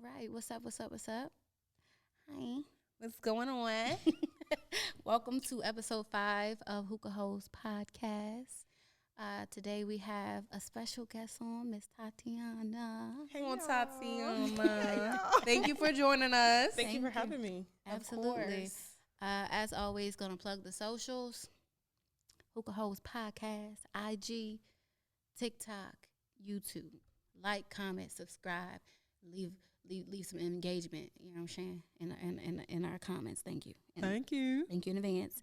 right. What's up? What's up? What's up? Hi. What's going on? Welcome to episode 5 of Hookah Heaux podcast. Today we have a special guest on, Miss Tatiana. Hey, on Tatiana. Thank you for joining us. Thank you for having me. Absolutely. As always, gonna plug the socials. Hookah Heaux podcast, IG, TikTok, YouTube. Like, comment, subscribe, leave some engagement. You know what I'm saying? In our comments. Thank you. Thank you. Thank you in advance.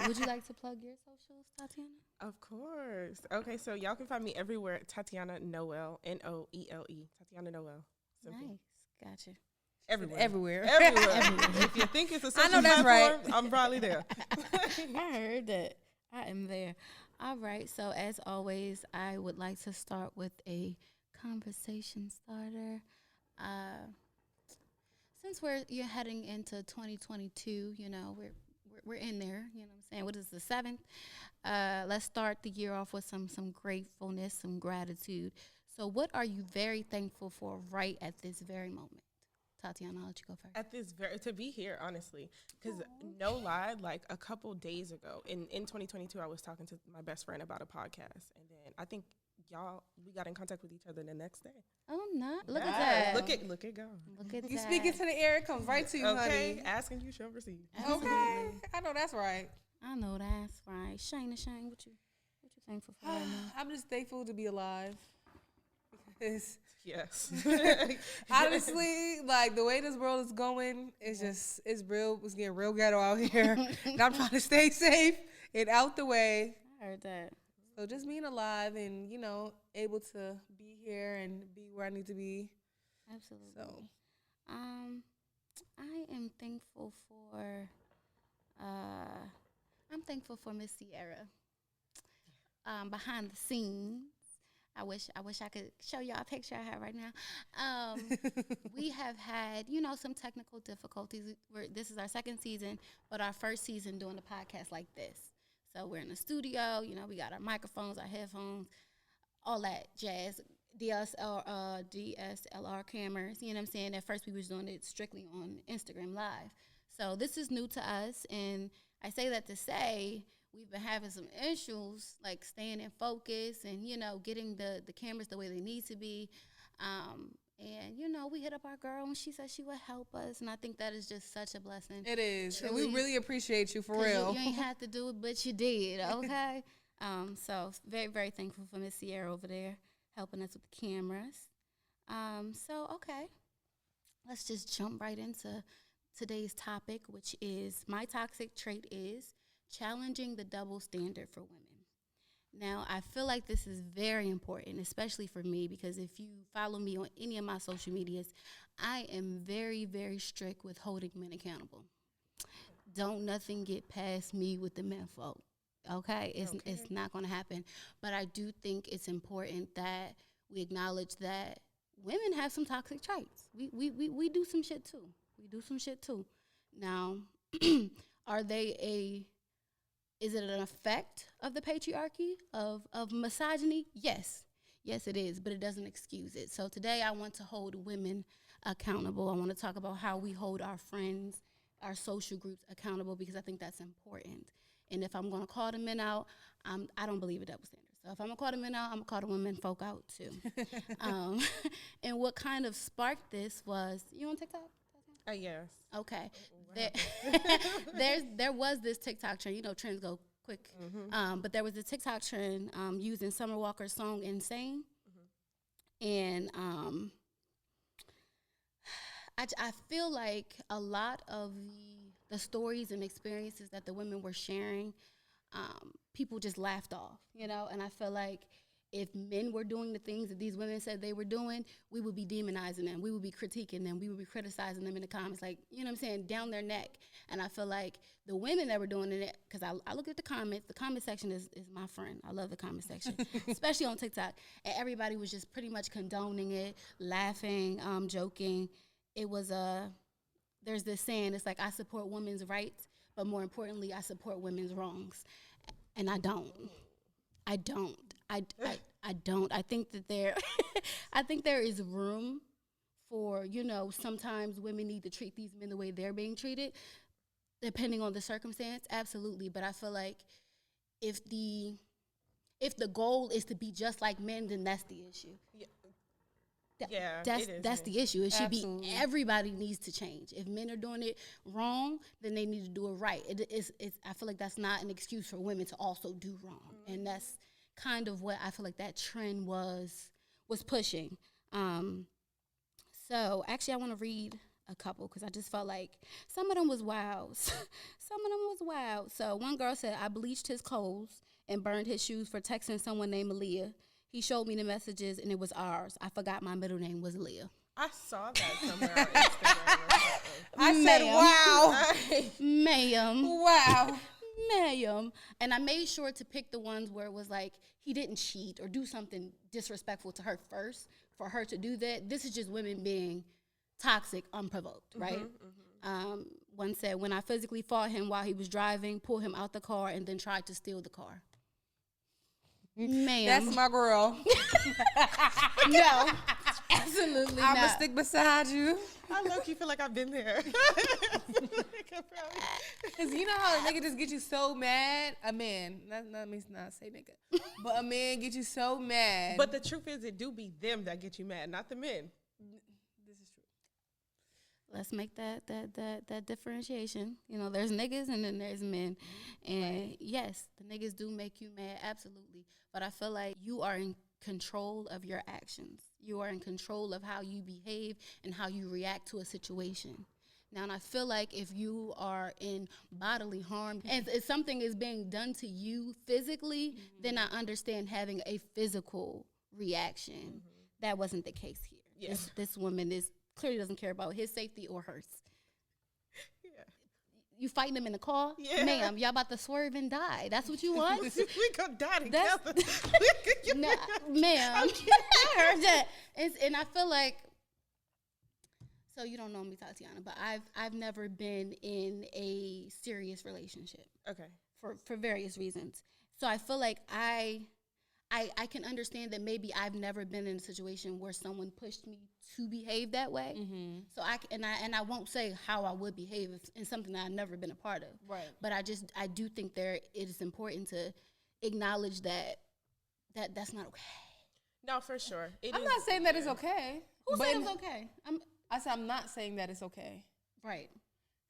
Would you like to plug your socials, Tatiana? Of course. Okay, so y'all can find me everywhere at Tatiana Noel, Noele. Tatiana Noel. Simple. Nice. Gotcha. Everywhere. Everywhere. If you think it's a social know that's platform, right. I'm probably there. I heard that. I am there. All right. So as always, I would like to start with a conversation starter. Since you're heading into 2022, you know, we're in there, you know what I'm saying? What is the 7th? Let's start the year off with some gratefulness, some gratitude. So what are you very thankful for right at this very moment? Tatiana, I'll let you go first. To be here, honestly, because no lie, like a couple days ago, in 2022, I was talking to my best friend about a podcast, and then I think we got in contact with each other the next day. Oh, not look at that. Look at go. Look at You that. speak it to the air, it comes right to you, Okay, honey. asking you shall receive. Absolutely. Okay, I know that's right. I know that's right. Shane, what you thankful for right now? I'm just thankful to be alive. Because Yes. honestly, like the way this world is going, it's getting real ghetto out here. And I'm trying to stay safe and out the way. I heard that. So just being alive and, able to be here and be where I need to be. Absolutely. So I am thankful for Miss Sierra. Behind the scenes. I wish I could show y'all a picture I have right now. We have had, some technical difficulties. This is our 2nd season, but our 1st season doing a podcast like this. So we're in the studio, we got our microphones, our headphones, all that jazz, DSLR cameras, you know what I'm saying? At first we was doing it strictly on Instagram Live. So this is new to us, and I say that to say we've been having some issues, like staying in focus and, getting the cameras the way they need to be. And, we hit up our girl and she said she would help us. And I think that is just such a blessing. it is. Truly. And we really appreciate you, for real. You ain't have to do it, but you did, okay? So very, very thankful for Miss Sierra over there helping us with the cameras. Okay. Let's just jump right into today's topic, which is my toxic trait is challenging the double standard for women. Now, I feel like this is very important, especially for me, because if you follow me on any of my social medias, I am very, very strict with holding men accountable. Don't nothing get past me with the men folk, okay? It's not going to happen. But I do think it's important that we acknowledge that women have some toxic traits. We do some shit, too. We do some shit, too. Now, is it an effect of the patriarchy, of misogyny? Yes. Yes, it is, but it doesn't excuse it. So today I want to hold women accountable. I want to talk about how we hold our friends, our social groups accountable, because I think that's important. And if I'm going to call the men out, I don't believe in double standards. So if I'm going to call the men out, I'm going to call the women folk out too. And what kind of sparked this was, you on TikTok? Yes. Okay. There was this TikTok trend. Trends go quick. Mm-hmm. But there was a TikTok trend using Summer Walker's song "Insane," and I feel like a lot of the stories and experiences that the women were sharing, people just laughed off, and I feel like if men were doing the things that these women said they were doing, we would be demonizing them. We would be critiquing them. We would be criticizing them in the comments, like, you know what I'm saying, down their neck. And I feel like the women that were doing it, because I look at the comments. The comment section is my friend. I love the comment section, especially on TikTok. And everybody was just pretty much condoning it, laughing, joking. It was there's this saying, it's like, I support women's rights, but more importantly, I support women's wrongs. And I don't. I don't. I think that there is room for, sometimes women need to treat these men the way they're being treated, depending on the circumstance, absolutely. But I feel like if the goal is to be just like men, then that's the issue. That's the issue. It should Absolutely. be everybody needs to change. If men are doing it wrong, then they need to do it right. It's I feel like that's not an excuse for women to also do wrong, and that's kind of what I feel like that trend was pushing. So actually, I want to read a couple because I just felt like some of them was wild. So one girl said, "I bleached his clothes and burned his shoes for texting someone named Aaliyah. He showed me the messages, and it was ours. I forgot my middle name was Leah." I saw that somewhere on Instagram or something. I said, wow. Ma'am. Wow. Ma'am. And I made sure to pick the ones where it was like he didn't cheat or do something disrespectful to her first for her to do that. This is just women being toxic, unprovoked, right? One said, "When I physically fought him while he was driving, pulled him out the car, and then tried to steal the car." Ma'am. That's my girl. No, absolutely I'm not. going to stick beside you. I low-key feel like I've been there. Because you know how a nigga just get you so mad? A man. That means not say nigga. But a man get you so mad. But the truth is, it do be them that get you mad, not the men. This is true. Let's make that differentiation. There's niggas and then there's men. And yes, the niggas do make you mad, absolutely. But I feel like you are in control of your actions. You are in control of how you behave and how you react to a situation. Now, and I feel like if you are in bodily harm and if something is being done to you physically, then I understand having a physical reaction. That wasn't the case here. Yes. This woman clearly doesn't care about his safety or hers. Yeah. You fighting him in the car? Yeah. Ma'am, y'all about to swerve and die. That's what you want? We gonna die together. Nah, ma'am. I heard that. And I feel like, so you don't know me, Tatiana, but I've never been in a serious relationship. Okay. For various reasons. So I feel like I can understand that maybe I've never been in a situation where someone pushed me to behave that way. So I won't say how I would behave in something that I've never been a part of. Right. But I do think it is important to acknowledge that's not okay. No, for sure. I'm not saying that it's okay. Who said it's okay? I said I'm not saying that it's okay. Right.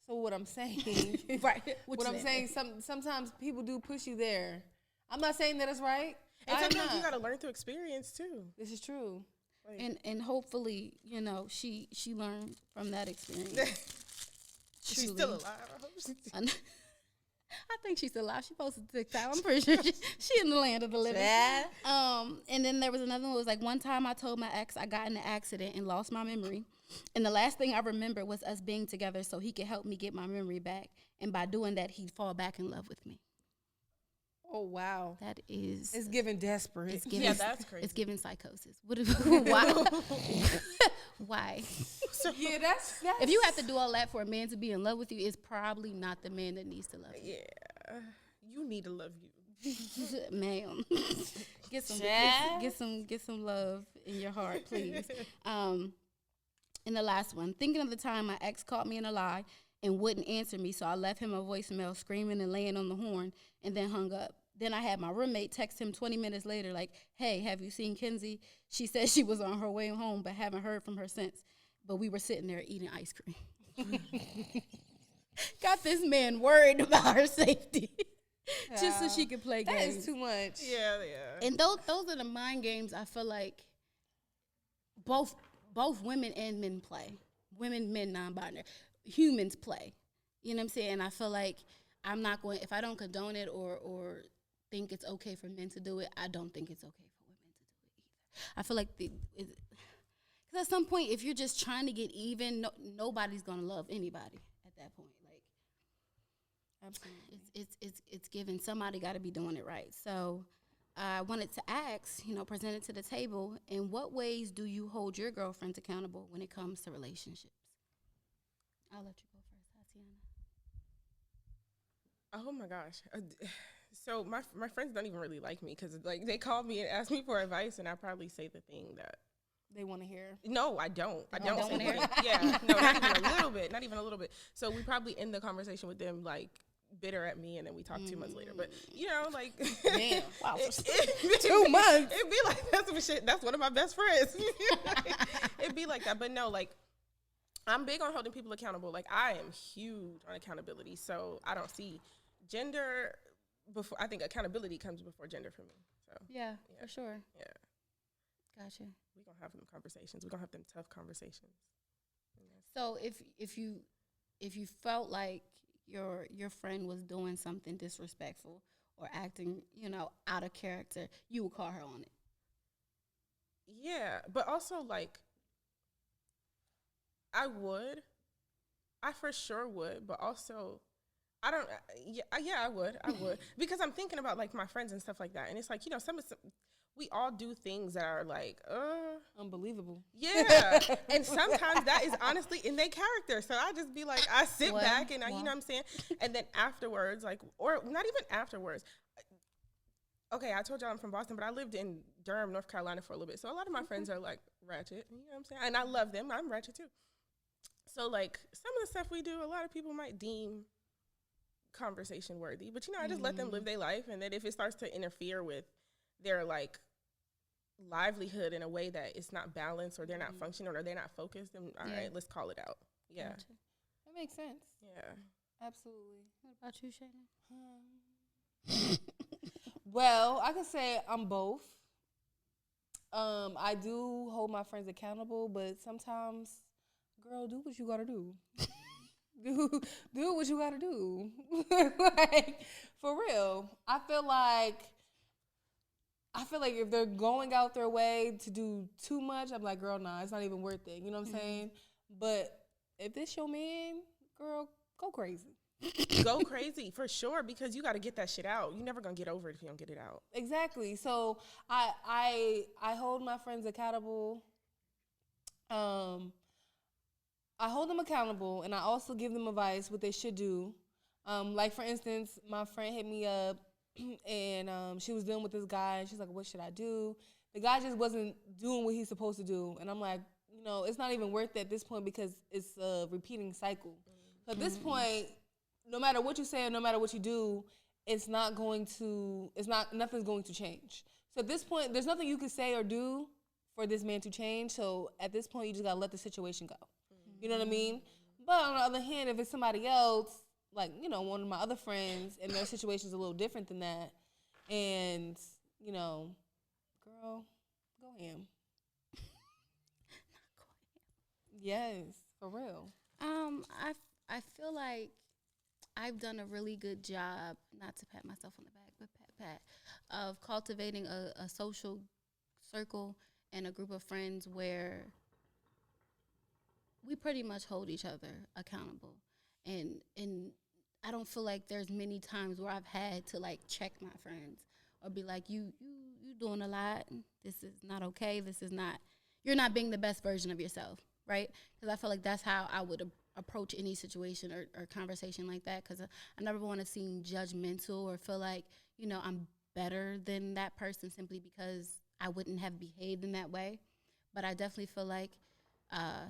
So what I'm saying, Right. what I'm saying, sometimes people do push you there. I'm not saying that it's right. And sometimes you gotta learn through experience too. This is true. And hopefully, she learned from that experience. She's still alive. I hope she's still I think she's still alive. She posted TikTok. I'm pretty sure she in the land of the living. Yeah. And then there was another one. It was like one time I told my ex I got in an accident and lost my memory. And the last thing I remember was us being together so he could help me get my memory back. And by doing that, he'd fall back in love with me. Oh, wow. That is... It's giving desperate. It's giving, yeah, that's crazy. It's giving psychosis. Why? Why? So, yeah, that's... If you have to do all that for a man to be in love with you, it's probably not the man that needs to love you. Yeah. You need to love you. Ma'am. Get some love in your heart, please. And the last one, thinking of the time my ex caught me in a lie and wouldn't answer me, so I left him a voicemail screaming and laying on the horn and then hung up. Then I had my roommate text him 20 minutes later like, "Hey, have you seen Kenzie? She said she was on her way home but haven't heard from her since. But we were sitting there eating ice cream." Got this man worried about her safety just so she could play games. That is too much. Yeah. And those are the mind games I feel like both women and men play. Women, men, non-binary. Humans play. You know what I'm saying? And I feel like I'm not going, if I don't condone it or think it's okay for men to do it, I don't think it's okay for women to do it either. I feel like, because at some point, if you're just trying to get even, nobody's going to love anybody at that point. Like, absolutely. It's given. Somebody got to be doing it right. So I wanted to ask, present it to the table, in what ways do you hold your girlfriends accountable when it comes to relationships? I'll let you go first, Tatiana. Oh my gosh. So my friends don't even really like me because like they call me and ask me for advice, and I probably say the thing that they want to hear. No, I don't. I don't. don't wanna hear it? Yeah, no, not even a little bit. Not even a little bit. So we probably end the conversation with them like bitter at me, and then we talk 2 months later. But you know, like, Damn, wow, it, 2 months. It'd be like that's some shit. That's one of my best friends. It'd be like that. But no, like, I'm big on holding people accountable. Like, I am huge on accountability. So I don't see gender before. I think accountability comes before gender for me. So Yeah, for sure. yeah, Gotcha. we're gonna have them conversations. We're gonna have them tough conversations. So if you felt like your friend was doing something disrespectful or acting, out of character, you would call her on it. Yeah, but also like I for sure would, but also I don't. I would because I'm thinking about like my friends and stuff like that, and it's like some we all do things that are like Unbelievable. yeah, and sometimes that is honestly in their character. So I just be like, I sit back and I, you know what I'm saying, and then afterwards, like, or not even afterwards. Okay, I told y'all I'm from Boston, but I lived in Durham, North Carolina for a little bit. So a lot of my friends are like ratchet, you know what I'm saying? And I love them. I'm ratchet too. So like some of the stuff we do, a lot of people might deem conversation worthy, but I just let them live their life. And then if it starts to interfere with their like livelihood in a way that it's not balanced or they're not functioning or they're not focused, then all right, let's call it out. Yeah. Gotcha. That makes sense. Yeah. Absolutely. What about you, Shayna? Well, I can say I'm both. I do hold my friends accountable, but sometimes, girl, do what you gotta do. do what you gotta do. Like, for real. I feel like if they're going out their way to do too much, I'm like, girl, nah, it's not even worth it. You know what I'm saying? But if this your man, girl, go crazy. Go crazy for sure, because you got to get that shit out. You're never gonna get over it if you don't get it out. Exactly. So I hold my friends accountable. I hold them accountable, and I also give them advice what they should do. Like for instance, my friend hit me up, and she was dealing with this guy, and she's like, "What should I do?" The guy just wasn't doing what he's supposed to do, and I'm like, it's not even worth it at this point because it's a repeating cycle. So at this point, no matter what you say and no matter what you do, nothing's going to change. So at this point, there's nothing you can say or do for this man to change. So at this point, you just got to let the situation go. You know what I mean? But on the other hand, if it's somebody else, like, one of my other friends, and their situation's a little different than that, and, girl, go ham. Yes, for real. I feel like I've done a really good job, not to pat myself on the back, but pat, of cultivating a social circle and a group of friends where we pretty much hold each other accountable. And I don't feel like there's many times where I've had to like check my friends or be like, you doing a lot. This is not okay. You're not being the best version of yourself, right? Because I feel like that's how I would approach any situation or conversation like that, because I never want to seem judgmental or feel like, I'm better than that person simply because I wouldn't have behaved in that way. But I definitely feel like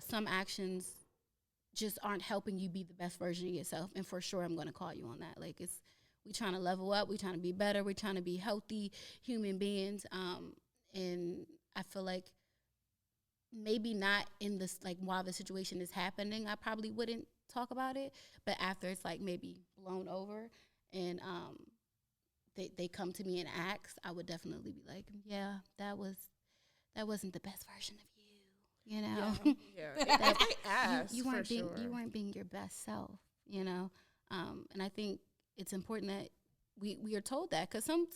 some actions just aren't helping you be the best version of yourself. And for sure, I'm going to call you on that. Like, we trying to level up. We trying to be better. We're trying to be healthy human beings. And I feel like maybe not in this, like, while the situation is happening, I probably wouldn't talk about it. But after it's, like, maybe blown over and they come to me and ask, I would definitely be like, yeah, that wasn't the best version of you, Yeah. If they ask, you weren't for being sure. you weren't being your best self, and I think it's important that we are told that, because sometimes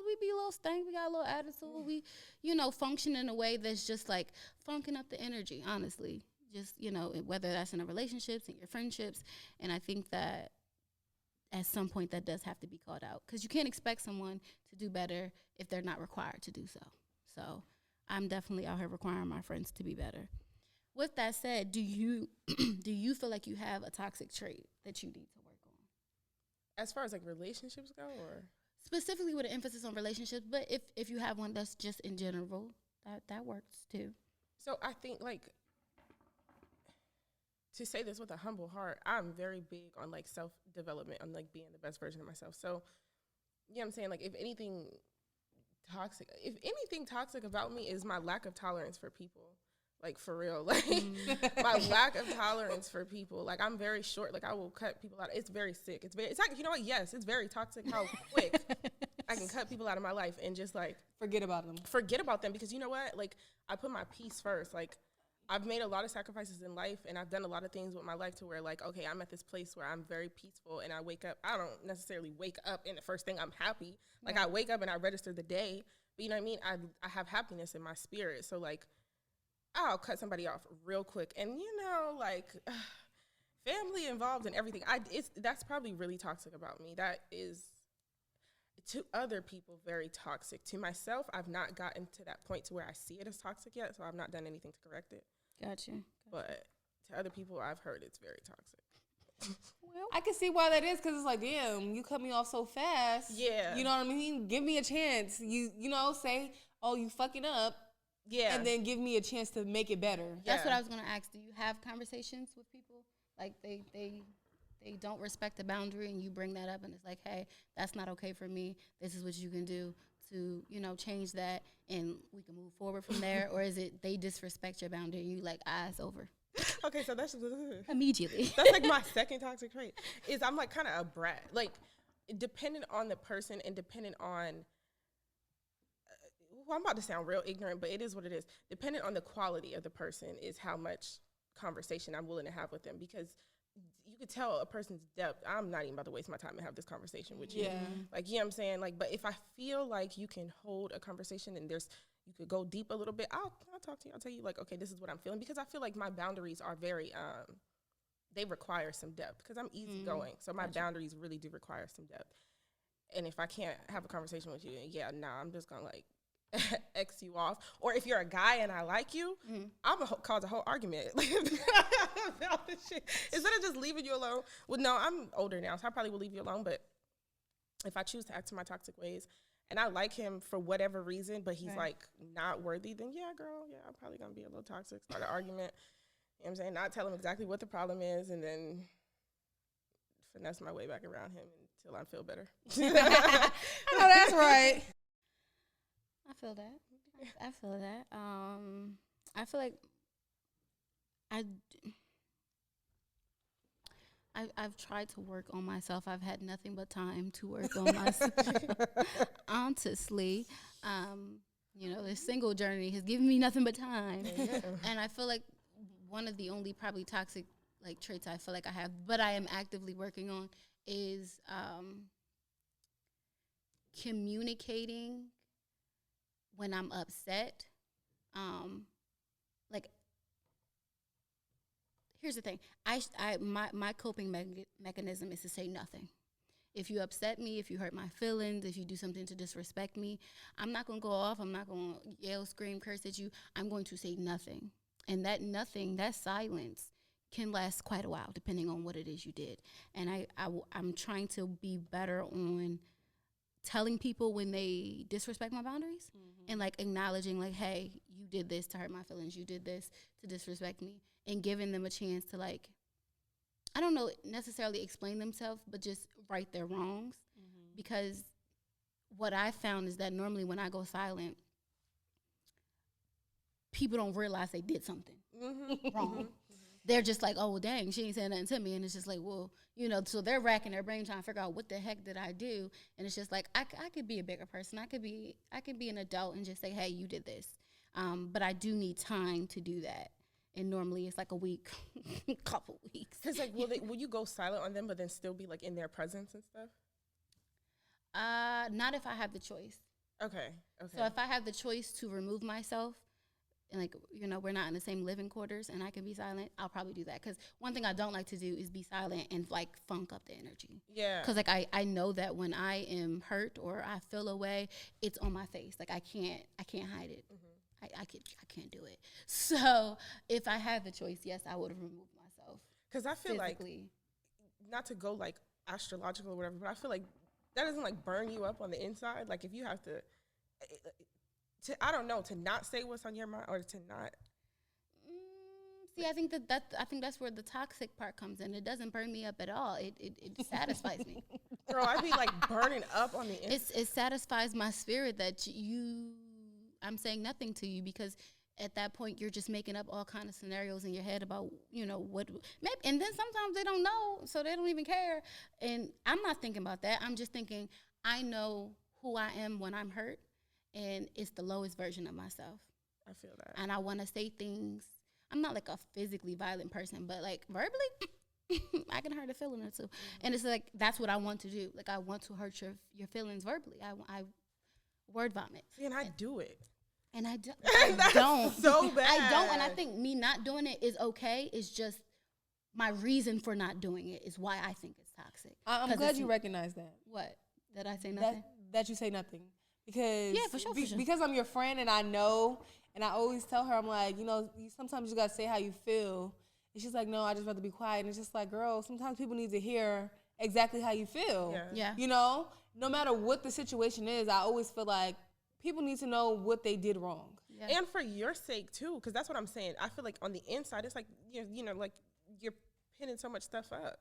we be a little stank, we got a little attitude, we function in a way that's just like funking up the energy, honestly, just whether that's in a relationships, in your friendships. And I think that at some point that does have to be called out, because you can't expect someone to do better if they're not required to do so. So I'm definitely out here requiring my friends to be better. With that said, do you feel like you have a toxic trait that you need to work on? As far as like relationships go, or Specifically with an emphasis on relationships, but if you have one that's just in general, that works too. So I think, like, to say this with a humble heart, I'm very big on, like, self-development, on, like, being the best version of myself. So, you know what I'm saying? Like, if anything toxic about me is my lack of tolerance for people. Like, for real. Like, my lack of tolerance for people. Like, I'm very short. Like, I will cut people out. It's very sick. It's like, you know what? Yes, it's very toxic how quick I can cut people out of my life and just, like, Forget about them. Because you know what? Like, I put my peace first. Like, I've made a lot of sacrifices in life, and I've done a lot of things with my life to where, like, okay, I'm at this place where I'm very peaceful, and I wake up. I don't necessarily wake up and the first thing I'm happy. Like, I wake up and I register the day. But you know what I mean? I have happiness in my spirit. So, like, I'll cut somebody off real quick. And, you know, like, family involved in everything. That's probably really toxic about me. That is, to other people, very toxic. To myself, I've not gotten to that point to where I see it as toxic yet, so I've not done anything to correct it. Gotcha. But to other people, I've heard it's very toxic. Well, I can see why that is, because it's like, damn, you cut me off so fast. Yeah. You know what I mean? Give me a chance. You know, say, oh, you fucking up. Yeah. And then give me a chance to make it better. That's what I was going to ask. Do you have conversations with people? Like, they don't respect the boundary, and you bring that up, and it's like, hey, that's not okay for me. This is what you can do to, you know, change that, and we can move forward from there. Or is it they disrespect your boundary, and you like, it's over? Okay, so that's Immediately. That's like my second toxic trait. Is I'm like kind of a brat. Like, dependent on the person and dependent on. Well, I'm about to sound real ignorant, but it is what it is. Dependent on the quality of the person is how much conversation I'm willing to have with them, because you could tell a person's depth. I'm not even about to waste my time and have this conversation with you. Yeah. Like, you know what I'm saying? Like, but if I feel like you can hold a conversation and you could go deep a little bit, I'll talk to you. I'll tell you, like, okay, this is what I'm feeling, because I feel like my boundaries are very, they require some depth, because I'm easygoing. So my boundaries really do require some depth. And if I can't have a conversation with you, I'm just going to, like, X you off. Or if you're a guy and I like you, I'm gonna cause a whole argument about this shit instead of just leaving you alone. Well, no, I'm older now, so I probably will leave you alone. But if I choose to act in my toxic ways and I like him for whatever reason, but he's like not worthy, then I'm probably gonna be a little toxic, start an argument. You know what I'm saying? Not tell him exactly what the problem is, and then finesse my way back around him until I feel better. I know that's right. I feel that. I feel that. I feel like I've tried to work on myself. I've had nothing but time to work on myself. Honestly, you know, the single journey has given me nothing but time. And I feel like one of the only probably toxic like traits I feel like I have, but I am actively working on, is communicating when I'm upset. Like, here's the thing. My coping mechanism is to say nothing. If you upset me, if you hurt my feelings, if you do something to disrespect me, I'm not going to go off. I'm not going to yell, scream, curse at you. I'm going to say nothing. And that nothing, that silence, can last quite a while, depending on what it is you did. And I'm trying to be better on telling people when they disrespect my boundaries, and like acknowledging like, hey, you did this to hurt my feelings, you did this to disrespect me, and giving them a chance to, like, I don't know, necessarily explain themselves, but just right their wrongs. Because what I found is that normally when I go silent, people don't realize they did something wrong. They're just like, oh, well, dang, she ain't saying nothing to me. And it's just like, well, you know, so they're racking their brain trying to figure out what the heck did I do. And it's just like, I could be a bigger person. I could be an adult and just say, hey, you did this. But I do need time to do that. And normally it's like a week, couple weeks. Because, like, will you go silent on them but then still be, like, in their presence and stuff? Not if I have the choice. Okay. So if I have the choice to remove myself, and, like, you know, we're not in the same living quarters and I can be silent, I'll probably do that. Because one thing I don't like to do is be silent and, like, funk up the energy. Yeah. Because, like, I know that when I am hurt or I feel a way, it's on my face. Like, I can't hide it. I can't do it. So if I had the choice, yes, I would have removed myself. Because I feel physically. Like, not to go, like, astrological or whatever, but I feel like that doesn't, like, burn you up on the inside. Like, if you have to I don't know, to not say what's on your mind or to not See, I think I think that's where the toxic part comes in. It doesn't burn me up at all. It satisfies me. Girl, I be like burning up on the inside. It satisfies my spirit that I'm saying nothing to you, because at that point you're just making up all kind of scenarios in your head about, what maybe, and then sometimes they don't know, so they don't even care. And I'm not thinking about that. I'm just thinking, I know who I am when I'm hurt, and it's the lowest version of myself. I feel that. And I want to say things. I'm not like a physically violent person, but like verbally, I can hurt a feeling or two. Mm-hmm. And it's like, that's what I want to do. Like, I want to hurt your feelings verbally. I word vomit. See, and I do it. And I don't. So bad. I don't. And I think me not doing it is okay. It's just my reason for not doing it is why I think it's toxic. I'm glad you recognize that. What? Did I say nothing? That you say nothing. Because, yeah, for sure, for sure. Because I'm your friend and I know, and I always tell her, I'm like, sometimes you got to say how you feel. And she's like, no, I just rather be quiet. And it's just like, girl, sometimes people need to hear exactly how you feel. Yeah. No matter what the situation is, I always feel like people need to know what they did wrong. Yeah. And for your sake, too, because that's what I'm saying. I feel like on the inside, it's like, like you're pinning so much stuff up.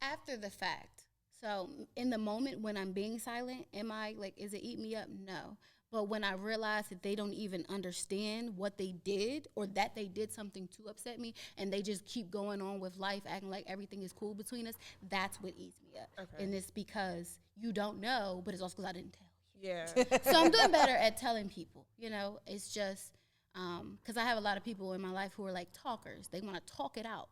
After the fact. So in the moment when I'm being silent, am I like, is it eat me up? No. But when I realize that they don't even understand what they did, or that they did something to upset me, and they just keep going on with life acting like everything is cool between us, that's what eats me up. Okay. And it's because you don't know, but it's also because I didn't tell you. Yeah. So I'm doing better at telling people, It's just because I have a lot of people in my life who are like talkers. They want to talk it out.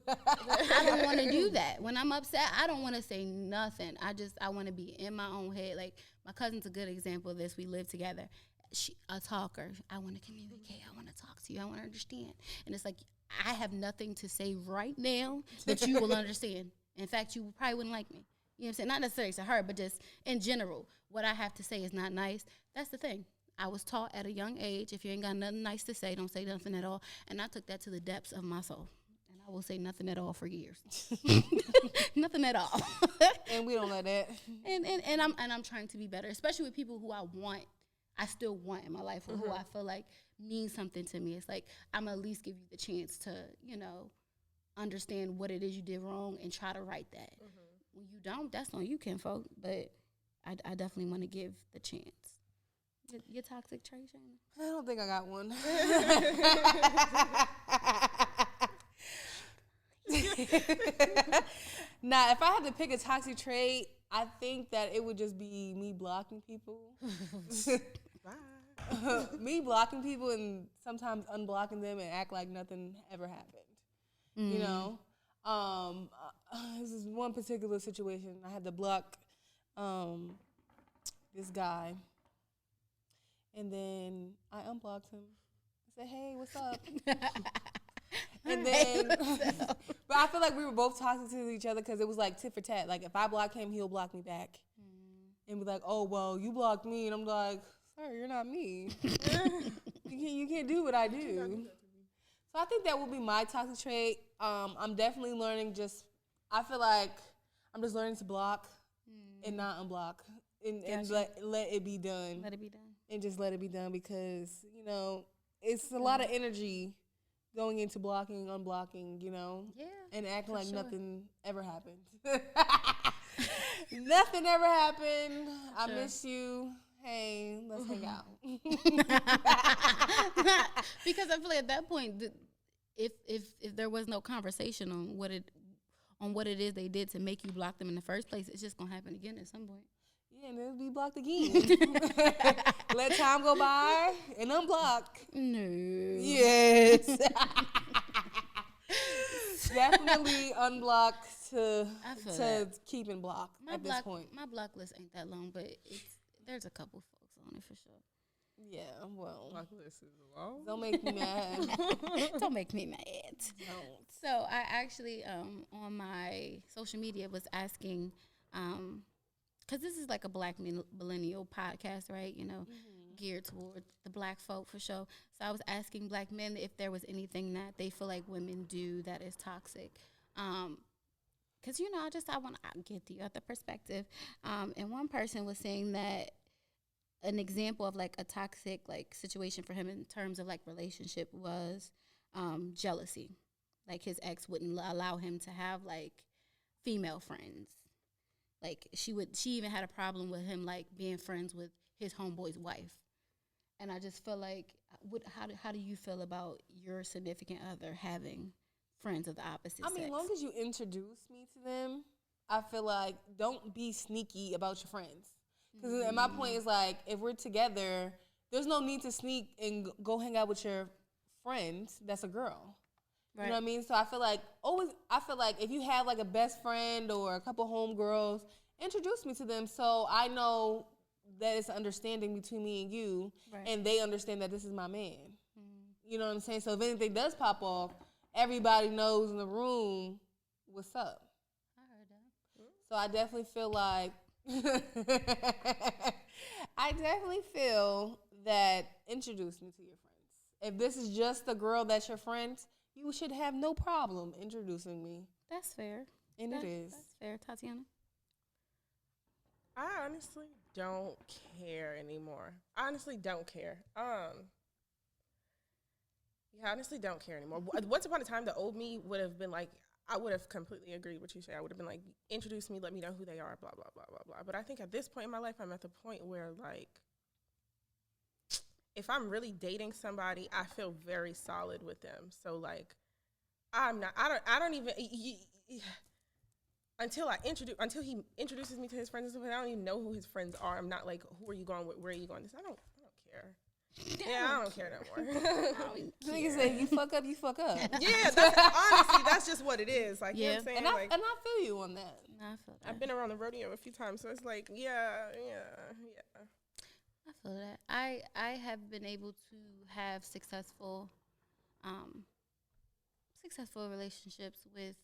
I don't want to do that. When I'm upset, I don't want to say nothing. I want to be in my own head. Like, my cousin's a good example of this. We live together. She a talker. I want to communicate. I want to talk to you. I want to understand. And it's like, I have nothing to say right now that you will understand. In fact, you probably wouldn't like me. You know what I'm saying? Not necessarily to her, but just in general, what I have to say is not nice. That's the thing. I was taught at a young age, if you ain't got nothing nice to say, don't say nothing at all. And I took that to the depths of my soul. I will say nothing at all for years. Nothing at all. And we don't let that. And I'm trying to be better, especially with people who I still want in my life, or who I feel like mean something to me. It's like, I'm gonna at least give you the chance to, understand what it is you did wrong and try to right that. When you don't, that's on you, kinfolk. But I definitely want to give the chance. Your toxic trait, Shayna? I don't think I got one. Nah, if I had to pick a toxic trait, I think that it would just be me blocking people. Bye. Me blocking people and sometimes unblocking them and act like nothing ever happened. This is one particular situation. I had to block this guy, and then I unblocked him. I said, hey, what's up? And then, but I feel like we were both toxic to each other because it was like tit for tat. Like, if I block him, he'll block me back. And be like, oh, well, you blocked me. And I'm like, sir, you're not me. You can't do what I do. So I think that would be my toxic trait. I'm definitely learning I feel like I'm just learning to block and not unblock. And let it be done. Let it be done. And just let it be done because, it's a lot of energy going into blocking, unblocking, Yeah. and acting like nothing ever happened. Nothing ever happened. I miss you. Hey, let's hang out. Because I feel like at that point, if there was no conversation on what it is they did to make you block them in the first place, it's just gonna happen again at some point. Yeah, and it'll be blocked again. Let time go by and unblock. No. Yes. Definitely unblock to keep in block this point. My block list ain't that long, but there's a couple folks on it for sure. Yeah, well. Block list is long. Don't make me mad. Don't make me mad. Don't. So I actually, on my social media, was asking, because this is like a Black millennial podcast, right? Geared toward the Black folk for sure. So I was asking Black men if there was anything that they feel like women do that is toxic. Because, I want to get the other perspective. And one person was saying that an example of like a toxic like situation for him in terms of like relationship was jealousy. Like his ex wouldn't allow him to have like female friends. Like she even had a problem with him like being friends with his homeboy's wife. And I just feel like, how do you feel about your significant other having friends of the opposite sex? I mean, as long as you introduce me to them, I feel like don't be sneaky about your friends. Because my point is like, if we're together, there's no need to sneak and go hang out with your friend that's a girl. Right. You know what I mean? So I feel like if you have like a best friend or a couple homegirls, introduce me to them so I know that it's understanding between me and you, right. And they understand that this is my man. You know what I'm saying? So if anything does pop off, everybody knows in the room what's up. I heard that. So I definitely feel like that introduce me to your friends. If this is just a girl that's your friend, you should have no problem introducing me. That's fair. And it is. That's fair, Tatiana. I honestly don't care anymore. I honestly don't care. I honestly don't care anymore. Once upon a time, the old me would have been like, I would have completely agreed with what you say. I would have been like, introduce me, let me know who they are, blah, blah, blah, blah, blah. But I think at this point in my life, I'm at the point where, like, if I'm really dating somebody, I feel very solid with them. So, like, I don't even, until he introduces me to his friends and stuff, I don't even know who his friends are. I'm not like, who are you going with? Where are you going? I don't care. I don't care no more. Nigga say, you fuck up, you fuck up. Yeah, honestly, that's just what it is. Like, you know what I'm saying? And I feel you on that. I feel that. I've been around the rodeo a few times, so it's like, yeah. I feel that. I have been able to have successful relationships with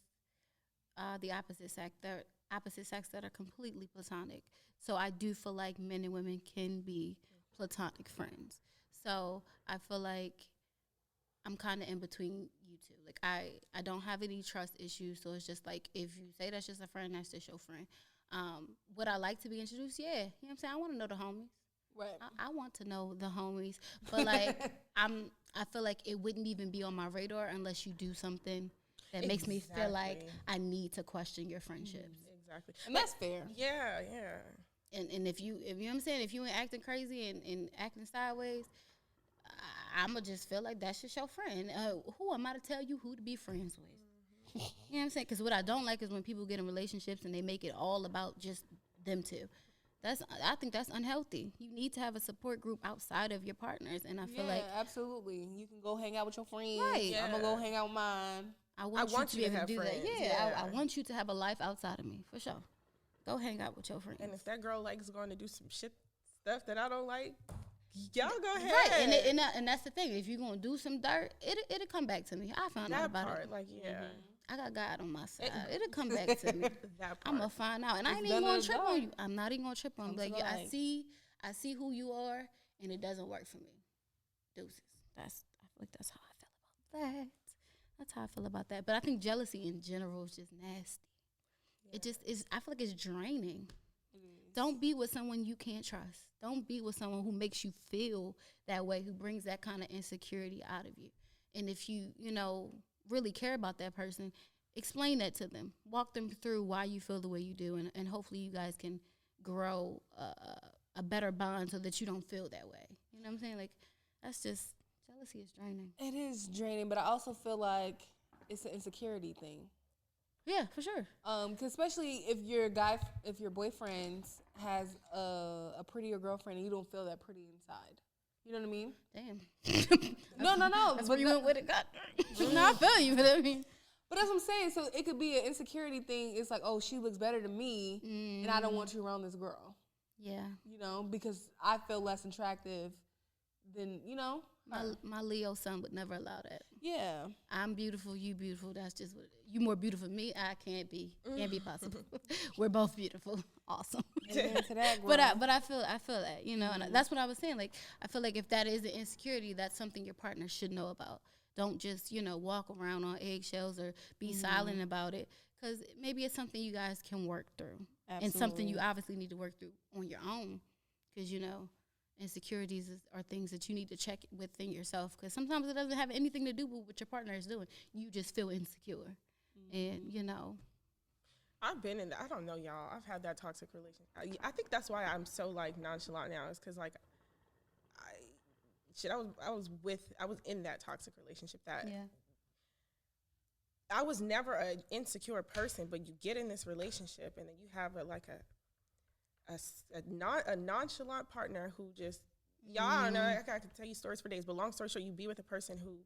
the opposite sex that are completely platonic. So I do feel like men and women can be platonic friends. So I feel like I'm kind of in between you two. Like I don't have any trust issues, so it's just like if you say that's just a friend, that's just your friend. Would I like to be introduced? Yeah, you know what I'm saying? I want to know the homies. Right. I want to know the homies, but like I feel like it wouldn't even be on my radar unless you do something that makes me feel like I need to question your friendships. Exactly. And that's fair. Yeah. And if you know what I'm saying, if you ain't acting crazy and acting sideways, I'ma just feel like that's just your friend. Who am I to tell you who to be friends with? You know what I'm saying? Because what I don't like is when people get in relationships and they make it all about just them two. I think that's unhealthy. You need to have a support group outside of your partners, and I feel like absolutely. You can go hang out with your friends. Right. Yeah. I'm gonna go hang out with mine. I want you to be able to do friends. that. Yeah. I want you to have a life outside of me, for sure. Go hang out with your friends. And if that girl likes going to do some stuff that I don't like, y'all go ahead. Right, and that's the thing. If you're gonna do some dirt, it'll come back to me. I found out about it. Like, yeah. I got God on my side. It'll come back to me. I'm gonna find out, and I ain't even gonna trip on you. I'm not even gonna trip on you. Like, yeah, I see who you are, and it doesn't work for me. Deuces. I feel like that's how I feel about that. That's how I feel about that. But I think jealousy in general is just nasty. Yeah. It just is. I feel like it's draining. Don't be with someone you can't trust. Don't be with someone who makes you feel that way, who brings that kind of insecurity out of you. And if you really care about that person, explain that to them. Walk them through why you feel the way you do, and hopefully you guys can grow a better bond so that you don't feel that way. You know what I'm saying? Like, that's just, jealousy is draining. It is draining, but I also feel like it's an insecurity thing. Yeah, for sure. 'Cause especially if your boyfriend has a prettier girlfriend and you don't feel that pretty inside. You know what I mean? Damn. No. That's where you went with it. God. No, I feel you, but I mean. But that's what I'm saying. So it could be an insecurity thing. It's like, oh, she looks better than me, and I don't want you around this girl. Yeah. Because I feel less attractive than, My Leo son would never allow that. Yeah. I'm beautiful, you beautiful. That's just what you more beautiful than me. I can't be. Can't be possible. We're both beautiful. Awesome. To that, but I feel that, and that's what I was saying. Like, I feel like if that is an insecurity, that's something your partner should know about. Don't just, walk around on eggshells or be silent about it, because maybe it's something you guys can work through. Absolutely. And something you obviously need to work through on your own, because, insecurities are things that you need to check within yourself, because sometimes it doesn't have anything to do with what your partner is doing. You just feel insecure. And, I've been in that. I don't know, y'all. I've had that toxic relationship. I think that's why I'm so like nonchalant now. Is because like I was in that toxic relationship that I was never an insecure person, but you get in this relationship and then you have a nonchalant partner who just, y'all, I don't know, I could tell you stories for days, but long story short, you be with a person who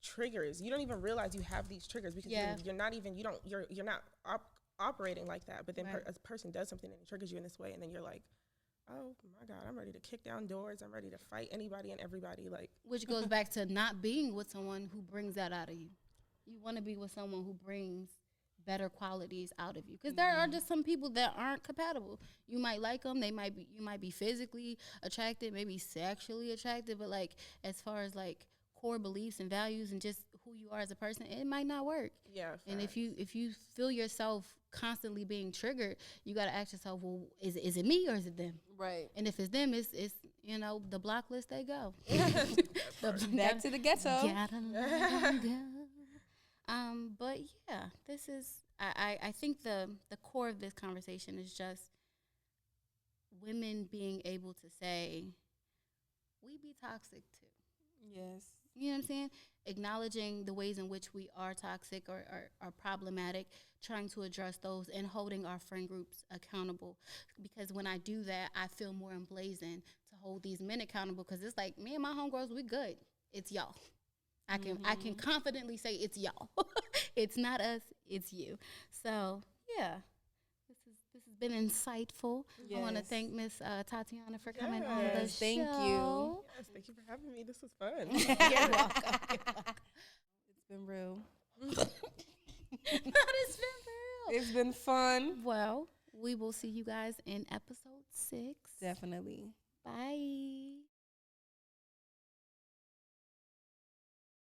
triggers. You don't even realize you have these triggers because you're not operating like that. But then a person does something and it triggers you in this way, and then you're like, oh my God, I'm ready to kick down doors. I'm ready to fight anybody and everybody. Like, which goes back to not being with someone who brings that out of you. You want to be with someone who brings better qualities out of you, because there are just some people that aren't compatible. You might like them. You might be physically attracted, maybe sexually attracted, but like as far as like core beliefs and values and just who you are as a person, it might not work. Yeah. Facts. And if you feel yourself constantly being triggered, you got to ask yourself, well, is it me or is it them? Right. And if it's them, it's the block list they go. Back to the ghetto. Gotta let 'em go. But yeah, this is I think the core of this conversation is just women being able to say, we be toxic too. Yes. You know what I'm saying? Acknowledging the ways in which we are toxic or are problematic, trying to address those, and holding our friend groups accountable. Because when I do that, I feel more emblazoned to hold these men accountable, because it's like, me and my homegirls, we good. It's y'all. I can confidently say it's y'all. It's not us, it's you. So, yeah. This has been insightful. Yes. I want to thank Miss Tatiana for coming on the show. Thank you. Yes, thank you for having me. This was fun. You're welcome. It's been real. It's been real. It's been fun. Well, we will see you guys in episode 6. Definitely. Bye.